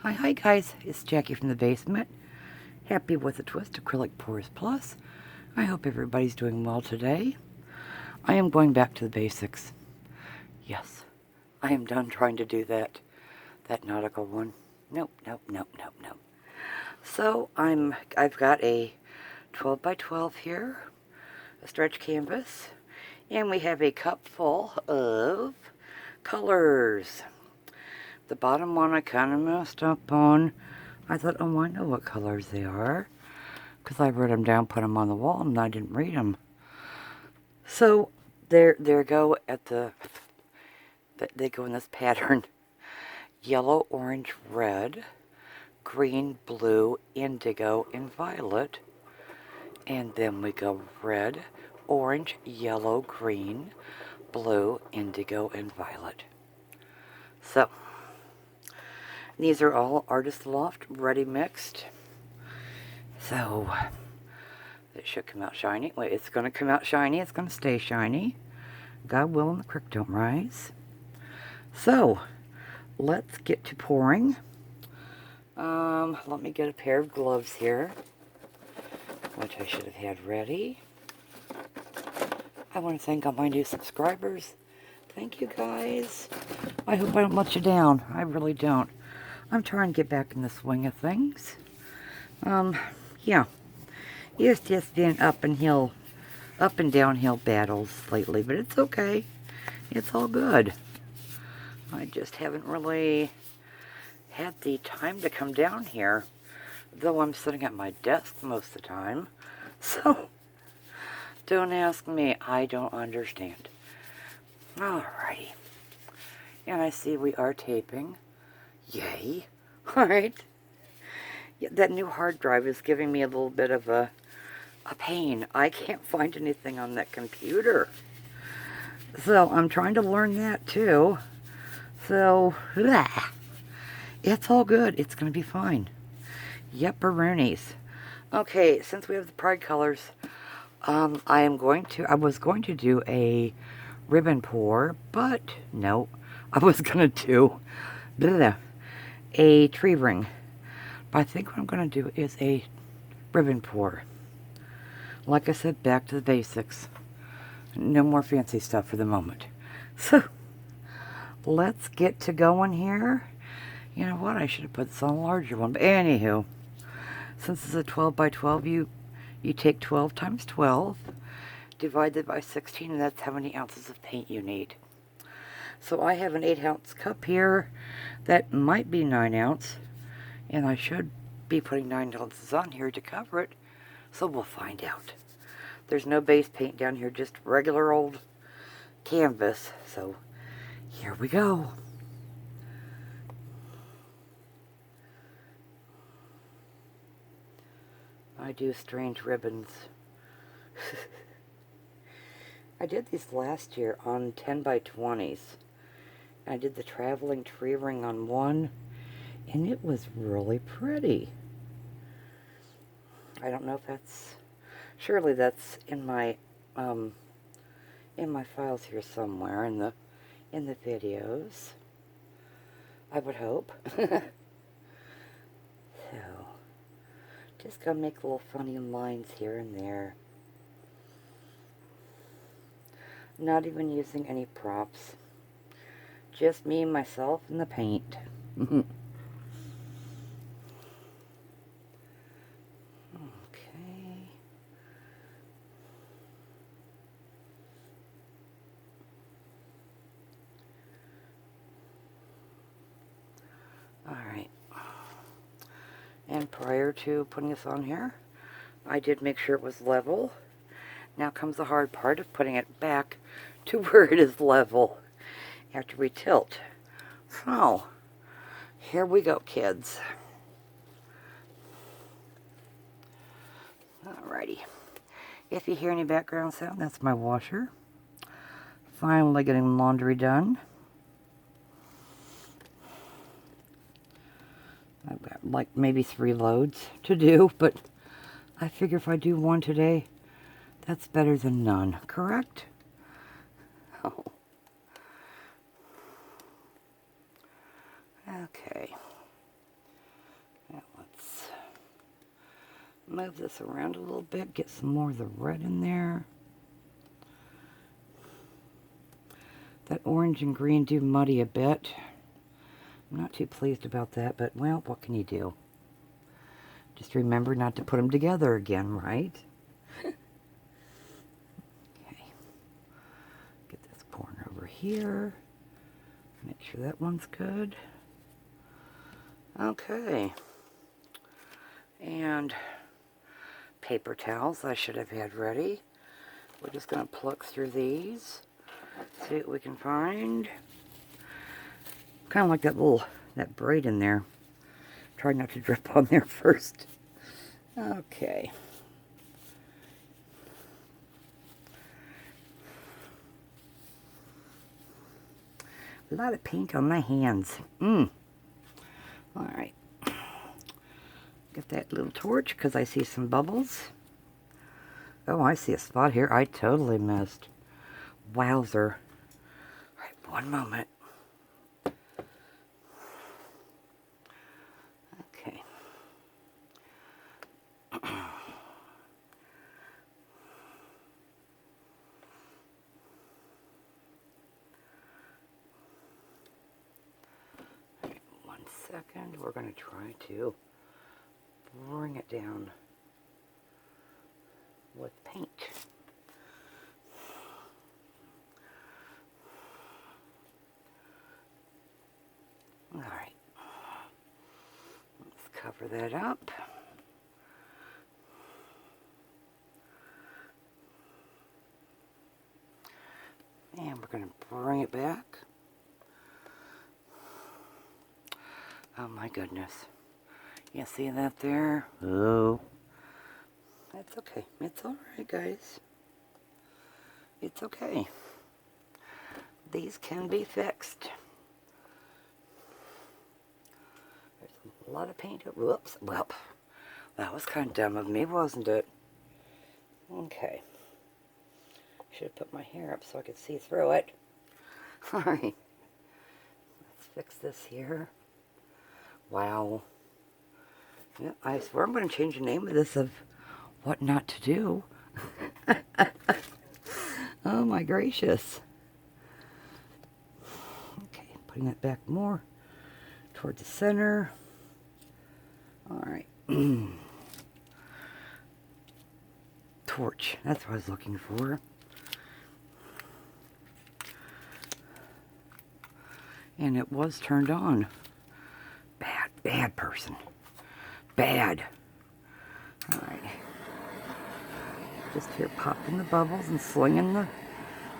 Hi guys, it's Jackie from the basement. Happy with a twist Acrylic Pours Plus. I hope everybody's doing well today. I am going back to the basics. Yes, I am done trying to do that nautical one. Nope. So I've got a 12 by 12 here, a stretch canvas, and we have a cup full of colors. The bottom one I kind of messed up on. I thought, oh, I know what colors they are, because I wrote them down, put them on the wall, and I didn't read them. So there go at they go in this pattern: yellow, orange, red, green, blue, indigo, and violet. And then we go red, orange, yellow, green, blue, indigo, and violet. So these are all Artist Loft ready mixed. So it should come out shiny. Wait, it's going to come out shiny. It's going to stay shiny. God willing, the creek don't rise. So let's get to pouring. Let me get a pair of gloves here, which I should have had ready. I want to thank all my new subscribers. Thank you guys. I hope I don't let you down. I really don't. I'm trying to get back in the swing of things. Yeah. It's just been up and downhill battles lately, but it's okay. It's all good. I just haven't really had the time to come down here, though I'm sitting at my desk most of the time. So, don't ask me. I don't understand. Alrighty. And I see we are taping. Yay. Alright. Yeah, that new hard drive is giving me a little bit of a pain. I can't find anything on that computer. So I'm trying to learn that too. So, it's all good. It's going to be fine. Yep-a-roonies. Okay, since we have the pride colors, I was going to do a ribbon pour, but no, I was going to do a tree ring. But I think what I'm going to do is a ribbon pour. Like I said, back to the basics. No more fancy stuff for the moment. So, let's get to going here. You know what? I should have put this on a larger one. But anywho, since it's a 12 by 12, you take 12 times 12, divide that by 16, and that's how many ounces of paint you need. So I have an 8-ounce cup here that might be 9 ounce, and I should be putting 9 ounces on here to cover it. So we'll find out. There's no base paint down here, just regular old canvas. So here we go. I do strange ribbons. I did these last year on 10 by 20s. I did the traveling tree ring on one, and it was really pretty. I don't know if that's, surely that's in my files here somewhere in the videos. I would hope. So, just gonna make little funny lines here and there. Not even using any props. Just me, myself, and the paint. Alright, and prior to putting this on here, I did make sure it was level. Now comes the hard part of putting it back to where it is level after we tilt. So, here we go, kids. Alrighty. If you hear any background sound, that's my washer. Finally getting laundry done. I've got like maybe 3 loads to do, but I figure if I do one today, that's better than none, correct? Oh. Okay. Move this around a little bit, get some more of the red in there. That orange and green do muddy a bit. I'm not too pleased about that, but well, what can you do? Just remember not to put them together again, right? Okay. Get this corner over here. Make sure that one's good. Okay. And paper towels I should have had ready. We're just going to pluck through these. See what we can find. Kind of like that braid in there. Try not to drip on there first. Okay. A lot of paint on my hands. Alright. Get that little torch because I see some bubbles. Oh, I see a spot here I totally missed. Wowzer. Alright, one moment. Okay. One second. We're going to try to bring it down with paint. Alright. Let's cover that up. And we're going to bring it back. Oh my goodness. You see that there? Oh. That's okay. It's alright, guys. It's okay. These can be fixed. There's a lot of paint. Whoops. Well, that was kind of dumb of me, wasn't it? Okay. Should have put my hair up so I could see through it. Alright. Let's fix this here. Wow. Yeah, I swear I'm going to change the name of this of what not to do. Oh my gracious. Okay, putting that back more towards the center. Alright. Torch. That's what I was looking for. And it was turned on. Bad person. Bad. Alright. Just here popping the bubbles and slinging the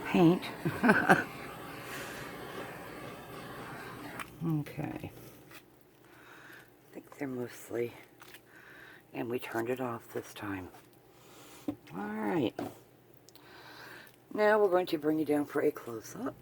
paint. Okay. I think they're mostly... And we turned it off this time. Alright. Now we're going to bring you down for a close-up.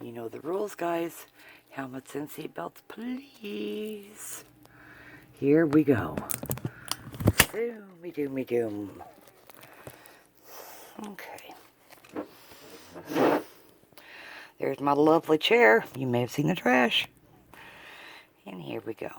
You know the rules, guys. Helmets and seatbelts, please. Here we go. Doomy doom. Okay. There's my lovely chair. You may have seen the trash. And here we go.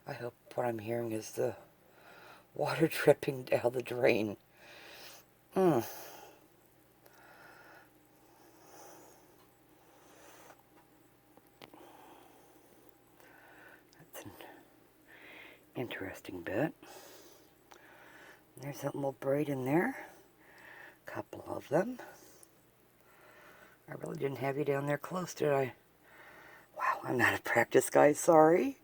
I hope what I'm hearing is the water dripping down the drain. That's an interesting bit. There's that little braid in there. A couple of them. I really didn't have you down there close, did I? Wow, I'm out of practice, guys. Sorry.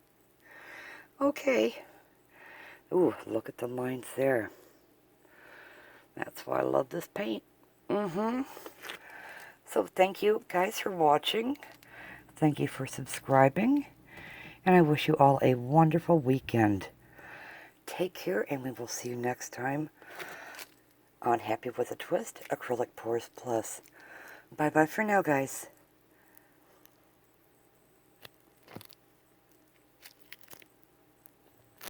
Okay. Ooh, look at the lines there. That's why I love this paint. So thank you guys for watching. Thank you for subscribing. And I wish you all a wonderful weekend. Take care, and we will see you next time on Happy with a Twist Acrylic Pours Plus. Bye-bye for now, guys.